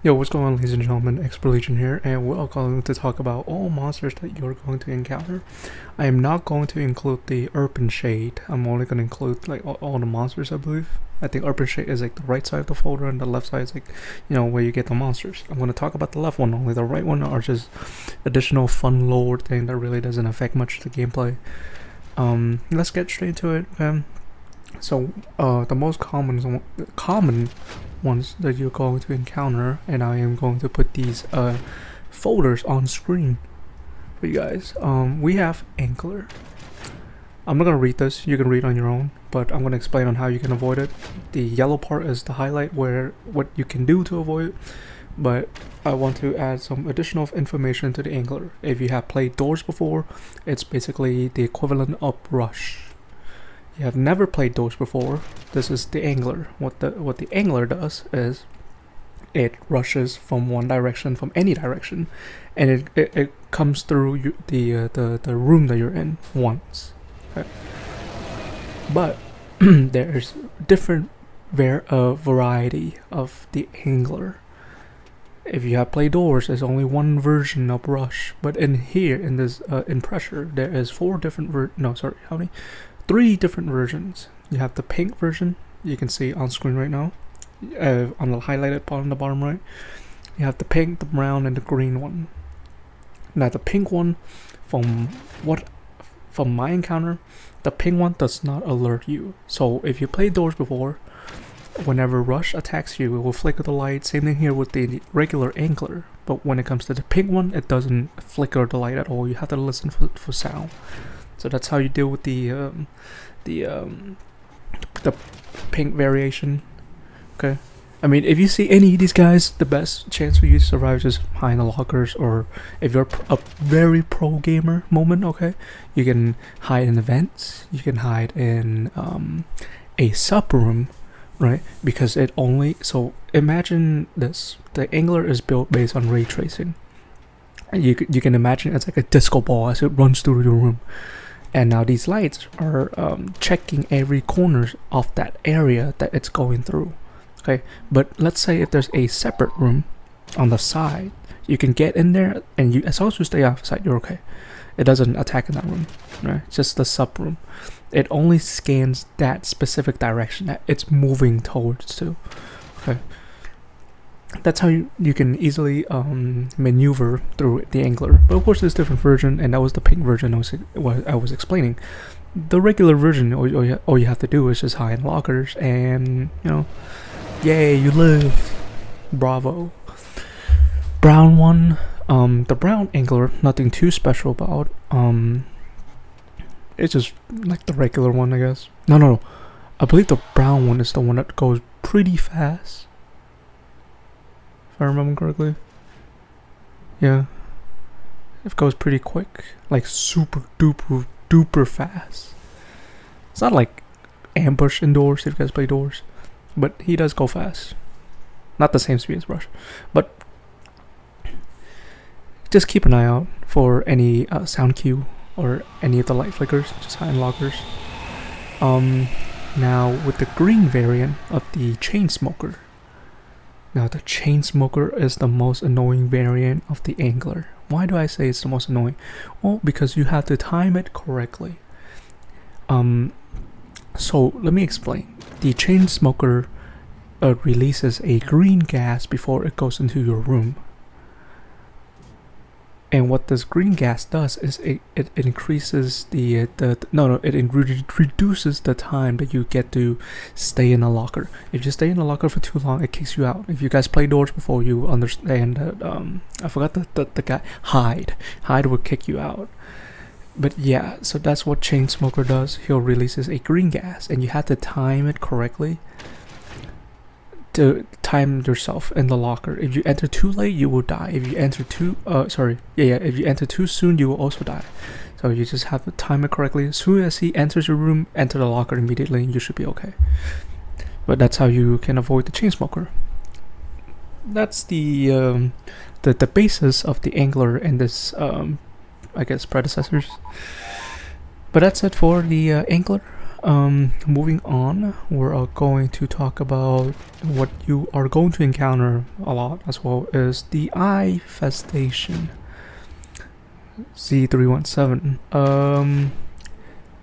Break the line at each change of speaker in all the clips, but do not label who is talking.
Yo, what's going on, ladies and gentlemen? Expert Legion here, and we're going to talk about all monsters that you're going to encounter. I am not going to include the Urban Shade. I'm only going to include like all the monsters, I believe. I think Urban Shade is like the right side of the folder, and the left side is like, where you get the monsters. I'm going to talk about the left one only. The right one are just additional fun lore thing that really doesn't affect much the gameplay. Let's get straight into it. Okay. So, the most common ones that you're going to encounter, and I am going to put these folders on screen for you guys. We have Angler. I'm not gonna read this, you can read on your own, but I'm gonna explain on how you can avoid it. The yellow part is the highlight where what you can do to avoid it, but I want to add some additional information to the Angler. If you have played Doors before, it's basically the equivalent of Rush. You have never played Doors before, this is the Angler. What the Angler does is it rushes from one direction, from any direction, and it comes through the room that you're in once. Okay. But there's different variety of the Angler. If you have played Doors, there's only one version of Rush, but in here, in this in Pressure, there is three different versions. You have the pink version, you can see on screen right now, on the highlighted part on the bottom right. You have the pink, the brown, and the green one. Now the pink one, from my encounter, the pink one does not alert you. So if you played Doors before, whenever Rush attacks you, it will flicker the light. Same thing here with the regular Angler. But when it comes to the pink one, it doesn't flicker the light at all. You have to listen for sound. So that's how you deal with the pink variation. Okay. I mean, if you see any of these guys, the best chance for you to survive is just hide in the lockers, or if you're a very pro gamer moment, okay, you can hide in the vents, you can hide in a sub room, right? Because so imagine this: the Angler is built based on ray tracing. You can imagine it's like a disco ball as it runs through your room. And now these lights are checking every corner of that area that it's going through. Okay, but let's say if there's a separate room on the side, you can get in there, and as long as you stay outside, you're okay. It doesn't attack in that room, right? It's just the sub room. It only scans that specific direction that it's moving towards to. Okay. That's how you can easily maneuver through the Angler. But of course there's a different version, and that was the pink version I was explaining. The regular version, all you have to do is just hide in lockers, and yay, you live. Bravo. Brown one, the brown Angler, nothing too special about. It's just like the regular one, I guess. No. I believe the brown one is the one that goes pretty fast, if I remember correctly. Yeah, it goes pretty quick, like super duper fast. It's not like Ambush in Doors, if you guys play Doors, but he does go fast. Not the same speed as Rush, but just keep an eye out for any sound cue or any of the light flickers. Just hide in lockers. Now with the green variant of the Chain Smoker. Now the Chain Smoker is the most annoying variant of the Angler. Why do I say it's the most annoying? Well, because you have to time it correctly. So let me explain. The Chain Smoker releases a green gas before it goes into your room. And what this green gas does is it increases it reduces the time that you get to stay in a locker. If you stay in a locker for too long, it kicks you out. If you guys play Doors before, you understand that. I forgot the guy Hyde would kick you out. But yeah, so that's what Chain Smoker does. He'll releases a green gas, and you have to time it correctly to time yourself in the locker. If you enter too late, you will die. If you enter if you enter too soon, you will also die. So you just have to time it correctly. As soon as he enters your room, enter the locker immediately, and you should be okay. But that's how you can avoid the Chain Smoker. That's the basis of the Angler and this I guess predecessors. But that's it for the Angler. moving on, we're going to talk about what you are going to encounter a lot as well as the Eyefestation Z317.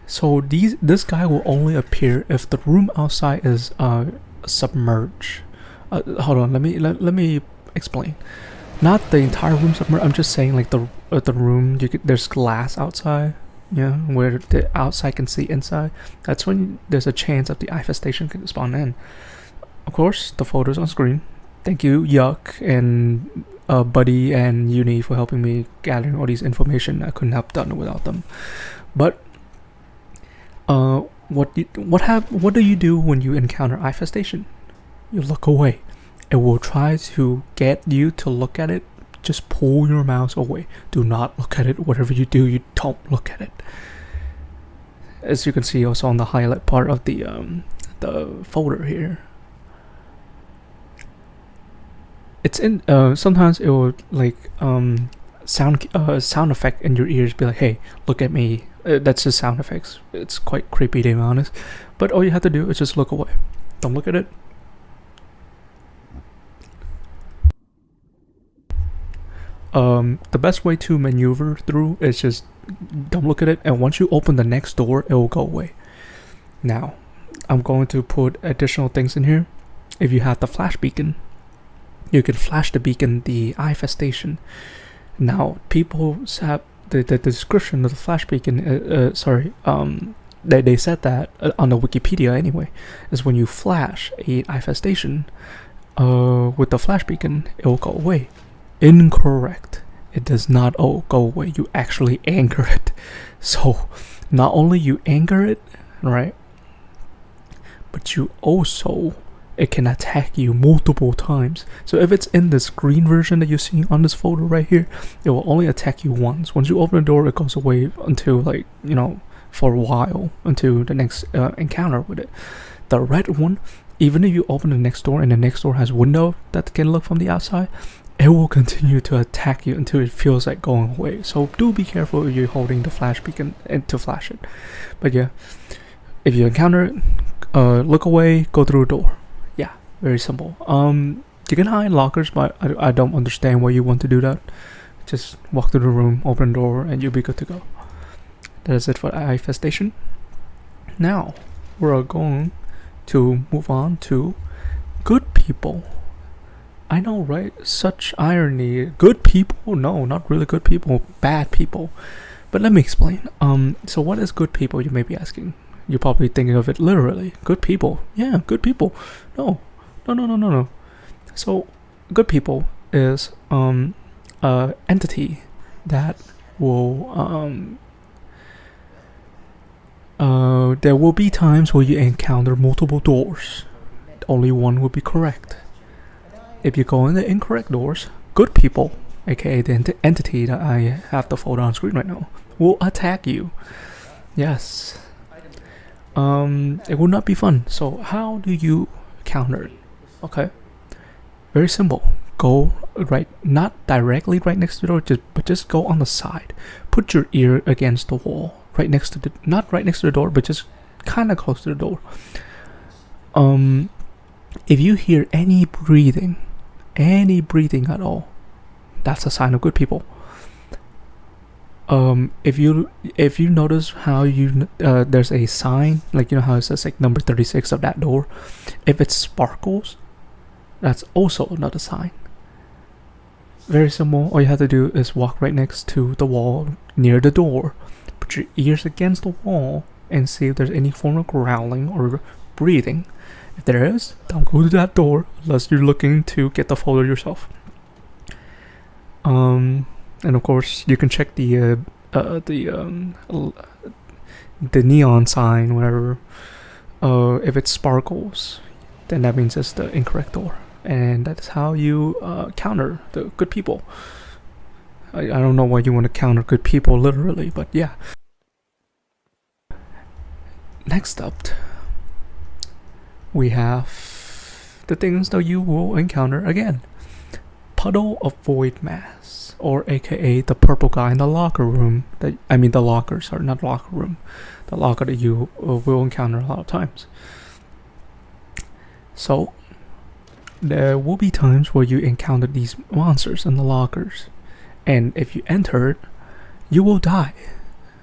So this guy will only appear if the room outside is submerged. Hold on, let me explain. Not the entire room submerged. I'm just saying like the room. There's glass outside. Yeah, where the outside can see inside. That's when there's a chance that the Eyefestation can spawn in. Of course, the photos on screen. Thank you, Yuck and Buddy and Uni for helping me gathering all these information. I couldn't have done it without them. But what do you do when you encounter Eyefestation? You look away. It will try to get you to look at it. Just pull your mouse away. Do not look at it. Whatever you do, you don't look at it. As you can see also on the highlight part of the folder here. It's in sometimes it will like sound effect in your ears, be like, hey, look at me. That's just sound effects. It's quite creepy, to be honest. But all you have to do is just look away. Don't look at it. The best way to maneuver through is just don't look at it, and once you open the next door, it will go away. Now, I'm going to put additional things in here. If you have the flash beacon, you can flash the beacon, the Eyefestation. Now, people have the description of the flash beacon. They said that on the Wikipedia anyway, is when you flash a Eyefestation with the flash beacon, it will go away. Incorrect. It does not go away. You actually anchor it. So not only you anchor it, right, but you also, it can attack you multiple times. So if it's in this green version that you're seeing on this folder right here, it will only attack you once. Once you open the door, it goes away until, like, you know, for a while, until the next encounter with it. The red one, even if you open the next door and the next door has window that can look from the outside, it will continue to attack you until it feels like going away. So do be careful if you're holding the flash beacon and to flash it. But yeah, if you encounter it, look away, go through a door. Yeah, very simple. You can hide lockers, but I don't understand why you want to do that. Just walk through the room, open the door, and you'll be good to go. That is it for Eyefestation. Now we're going to move on to good people. I know, right? Such irony. Good people? No, not really good people. Bad people. But let me explain. So what is good people, you may be asking? You're probably thinking of it literally. Good people. Yeah, good people. No. So good people is a entity that will there will be times where you encounter multiple doors. Only one will be correct. If you go in the incorrect doors, good people, aka the entity that I have the folder on screen right now, will attack you. Yes. It will not be fun. So how do you counter it? Okay. Very simple. Go right, not directly right next to the door, but just go on the side. Put your ear against the wall, right next to the, not right next to the door, but just kind of close to the door. If you hear any breathing at all, that's a sign of good people. If you notice how you there's a sign, like, you know how it says like number 36 of that door, if it sparkles, that's also another sign. Very simple. All you have to do is walk right next to the wall near the door, put your ears against the wall, and see if there's any form of growling or breathing. If there is, don't go to that door unless you're looking to get the folder yourself. And of course, you can check the neon sign, whatever. If it sparkles, then that means it's the incorrect door, and that's how you counter the good people. I don't know why you want to counter good people literally, but yeah. Next up, we have the things that you will encounter again. Puddle Void mask, or aka the purple guy in the locker room. The locker, sorry, not locker room. The locker that you will encounter a lot of times. So there will be times where you encounter these monsters in the lockers, and if you enter it, you will die.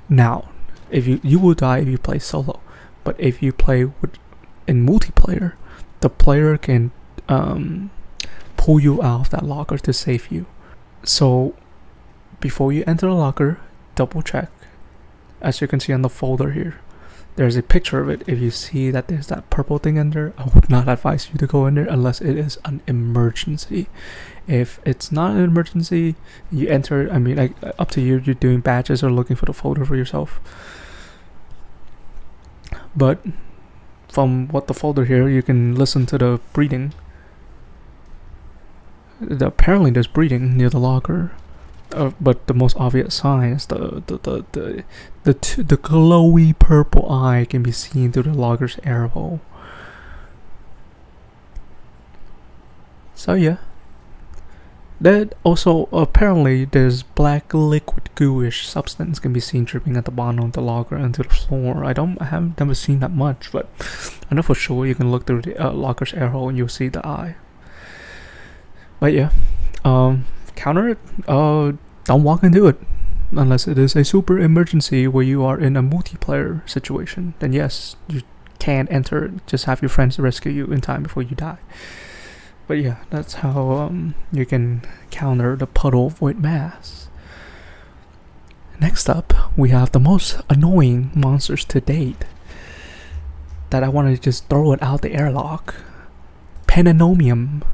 Now, if you will die if you play solo, but if you play in multiplayer, the player can pull you out of that locker to save you. So before you enter the locker, double check. As you can see on the folder here, there's a picture of it. If you see that there's that purple thing in there, I would not advise you to go in there unless it is an emergency. If it's not an emergency, you enter, up to you. You're doing badges or looking for the folder for yourself. But from what the folder here, you can listen to the breathing. Apparently there's breathing near the locker. But the most obvious sign is the glowy purple eye can be seen through the logger's air hole. So yeah. That also, apparently there's black liquid gooish substance can be seen dripping at the bottom of the logger into the floor. I have never seen that much, but I know for sure you can look through the logger's air hole and you'll see the eye. But yeah, counter it. Don't walk into it unless it is a super emergency where you are in a multiplayer situation. Then yes, you can enter it. Just have your friends rescue you in time before you die. But yeah, that's how you can counter the Puddle Void mask. Next up, we have the most annoying monsters to date that I want to just throw it out the airlock. Pandemonium.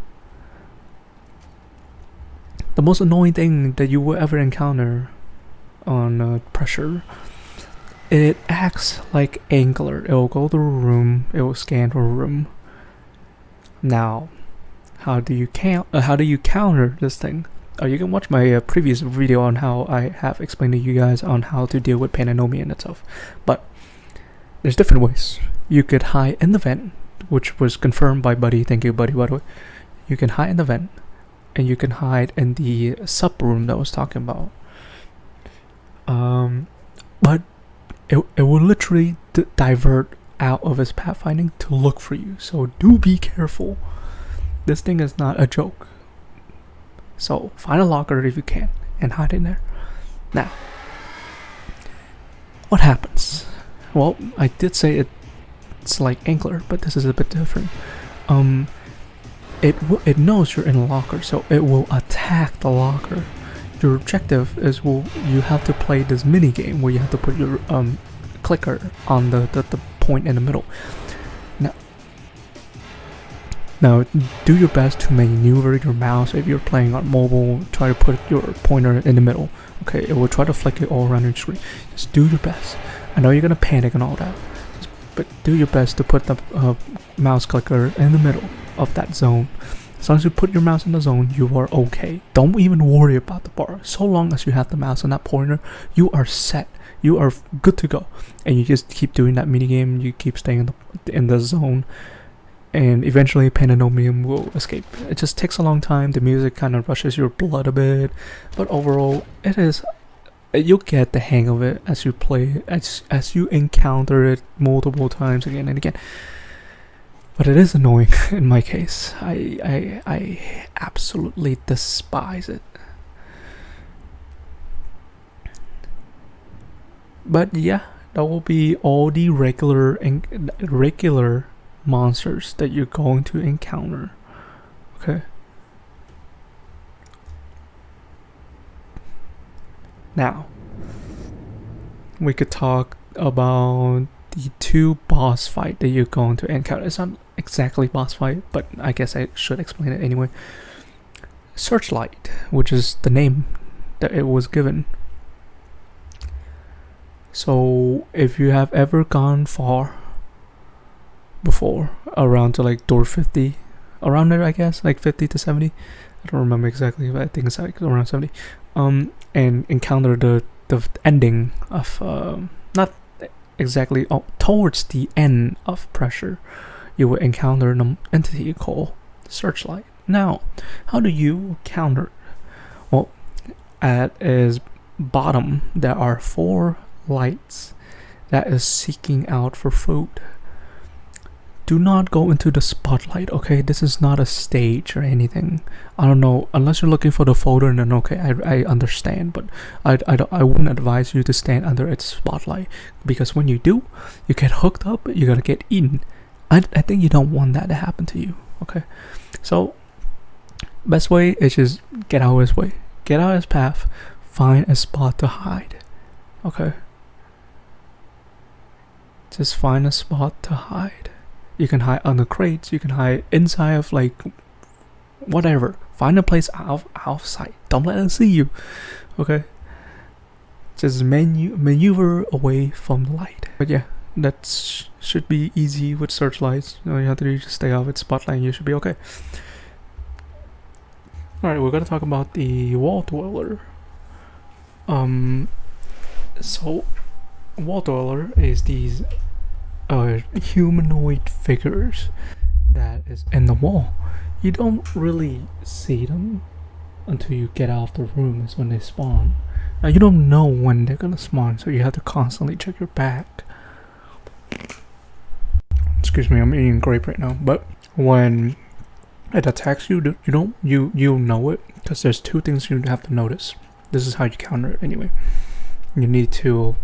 The most annoying thing that you will ever encounter on pressure. It acts like Angler. It will go through a room. It will scan for a room. Now, how do you counter this thing? You can watch my previous video on how I have explained to you guys on how to deal with Pandemonium itself. But there's different ways. You could hide in the vent, which was confirmed by Buddy. Thank you, Buddy, by the way. You can hide in the vent. And you can hide in the sub room that I was talking about. But it will literally divert out of its pathfinding to look for you. So do be careful. This thing is not a joke. So find a locker if you can and hide in there. Now, what happens? Well, I did say it's like Angler, but this is a bit different. It knows you're in a locker, so it will attack the locker. Your objective is you have to play this mini game where you have to put your clicker on the point in the middle. Now do your best to maneuver your mouse. If you're playing on mobile, try to put your pointer in the middle. Okay, it will try to flick it all around your screen. Just do your best. I know you're gonna panic and all that, but do your best to put the mouse clicker in the middle of that zone. As long as you put your mouse in the zone, you are okay. Don't even worry about the bar. So long as you have the mouse on that pointer, you are set. You are good to go. And you just keep doing that mini game. You keep staying in the zone, and eventually Pandemonium will escape. It just takes a long time. The music kind of rushes your blood a bit, but overall, you'll get the hang of it as you play, as you encounter it multiple times again and again. But it is annoying in my case. I absolutely despise it. But yeah, that will be all the regular monsters that you're going to encounter. Okay. Now, we could talk about the two boss fight that you're going to encounter. It's not exactly boss fight, but I guess I should explain it anyway. Searchlight, which is the name that it was given. So if you have ever gone far before, around to like door 50, around there I guess, like 50 to 70, I don't remember exactly, but I think it's like around 70, and encounter the ending of not exactly towards the end of pressure, you will encounter an entity called Searchlight. Now, how do you counter? Well, at its bottom there are 4 lights that is seeking out for food. Do not go into the spotlight, okay? This is not a stage or anything. I don't know, unless you're looking for the photo, then okay, I understand, but I wouldn't advise you to stand under its spotlight, because when you do, you get hooked up, you're gonna get eaten. I think you don't want that to happen to you, okay? So, best way is just get out of his way. Get out of his path, find a spot to hide, okay? Just find a spot to hide. You can hide under crates, you can hide inside of like whatever. Find a place out of sight. Don't let them see you. Okay? Just maneuver away from the light. But yeah, that should be easy with Searchlights. You have to do just stay out of its spotlight and you should be okay. Alright, we're gonna talk about the Wall Dweller. So Wall Dweller is these humanoid figures that is in the wall. You don't really see them until you get out of the room, is when they spawn. Now you don't know when they're gonna spawn, so you have to constantly check your back. Excuse me, I'm eating a grape right now. But when it attacks you, you'll know it, because there's 2 things you have to notice. This is how you counter it anyway. You need to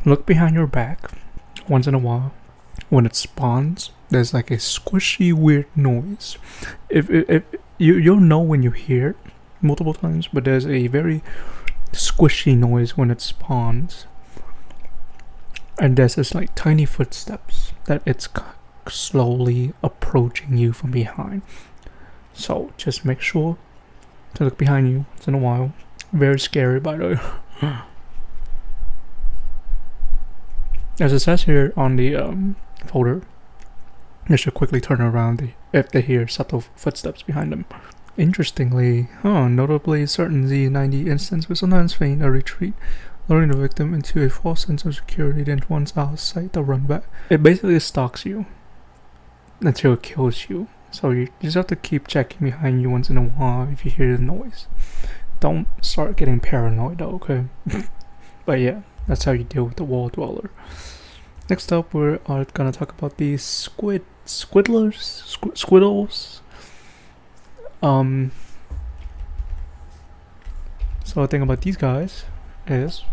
look behind your back once in a while. When it spawns, there's like a squishy weird noise. If you'll know when you hear it multiple times, but there's a very squishy noise when it spawns. And there's this like tiny footsteps that it's slowly approaching you from behind. So just make sure to look behind you once in a while. Very scary, by the way. As it says here on the folder, they should quickly turn around if they hear subtle footsteps behind them. Interestingly, notably, certain Z90 instances will sometimes feign a retreat, luring the victim into a false sense of security. Then once out of sight, they'll run back. It basically stalks you until it kills you. So you just have to keep checking behind you once in a while if you hear the noise. Don't start getting paranoid though, okay? But yeah, that's how you deal with the Wall Dweller. Next up, we are gonna talk about these squiddles. So the thing about these guys is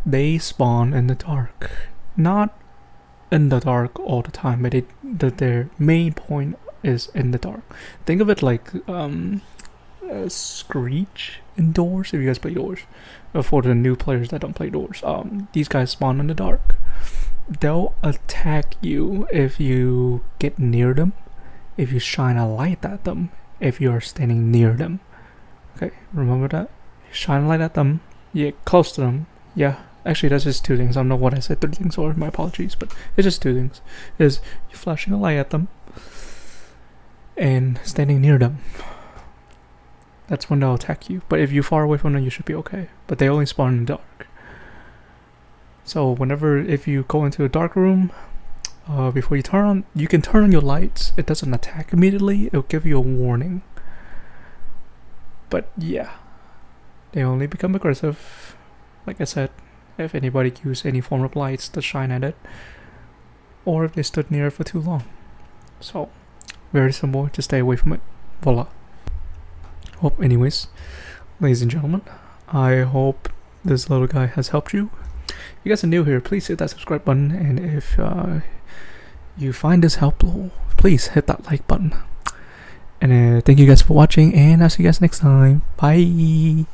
they spawn in the dark. Not in the dark all the time, but their main point is in the dark. Think of it like Screech in Doors, if you guys play Doors. For the new players that don't play Doors, these guys spawn in the dark. They'll attack you if you get near them, if you shine a light at them, if you are standing near them. Okay, remember that? You shine a light at them, you get close to them. Yeah, actually that's just 2 things. I don't know what I said 3 things or, my apologies, but it's just 2 things. Is you flashing a light at them and standing near them. That's when they'll attack you. But if you're far away from them, you should be okay. But they only spawn in the dark. So if you go into a dark room, before you can turn on your lights. It doesn't attack immediately. It'll give you a warning. But yeah, they only become aggressive, like I said, if anybody used any form of lights to shine at it, or if they stood near it for too long. So, very simple, just stay away from it. Voila. Well, anyways, ladies and gentlemen, I hope this little guy has helped you. If you guys are new here, please hit that subscribe button, and if you find this helpful, please hit that like button. And thank you guys for watching, and I'll see you guys next time. Bye.